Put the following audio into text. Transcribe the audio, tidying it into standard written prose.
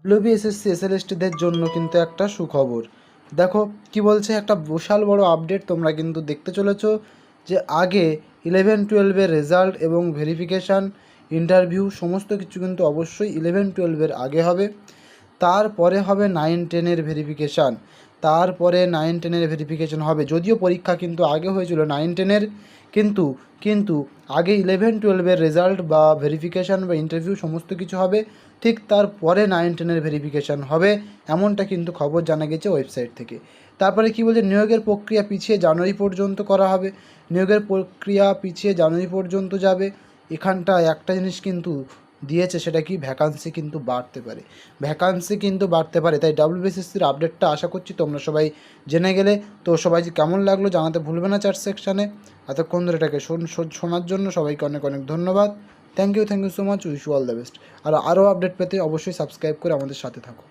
WBSSC এসএলএসটিদের জন্য কিন্তু একটা সুখবর। দেখো কি বলছে, একটা বিশাল বড় আপডেট তোমরা কিন্তু দেখতে চলেছো যে আগে 11-12-এর রেজাল্ট এবং ভেরিফিকেশান, ইন্টারভিউ সমস্ত কিছু কিন্তু অবশ্যই 11-12-এর আগে হবে। তারপরে হবে 9-10-এর ভেরিফিকেশান, তারপরে 9-10-এর ভেরিফিকেশান হবে। যদিও পরীক্ষা কিন্তু আগে হয়েছিল 9-10-এর, কিন্তু কিন্তু আগে 11-12-এর রেজাল্ট বা ভেরিফিকেশান বা ইন্টারভিউ সমস্ত কিছু হবে, ঠিক তারপরে 9-10-এর ভেরিফিকেশান হবে, এমনটা কিন্তু খবর জানা গেছে ওয়েবসাইট থেকে। তারপরে কি বলছে, নিয়োগের প্রক্রিয়া পিছিয়ে জানুয়ারি পর্যন্ত করা হবে। নিয়োগের প্রক্রিয়া পিছিয়ে জানুয়ারি পর্যন্ত যাবে। এখানটায় একটা জিনিস কিন্তু দিয়েছে, সেটা কি, ভ্যাকান্সি কিন্তু বাড়তে পারে, ভ্যাকান্সি কিন্তু বাড়তে পারে। তাই ডাব্লিউবিএসএসসির আপডেটটা আশা করছি তোমরা সবাই জেনে গেলে। তো সবাই কেমন লাগলো জানাতে ভুলবে না চ্যাট সেকশানে। এতক্ষণ ধরে এটাকে শোনার জন্য সবাইকে অনেক অনেক ধন্যবাদ। Thank you so much, wish you all the best. আর আরও আপডেট পেতে অবশ্যই সাবস্ক্রাইব করে আমাদের সাথে থাকো।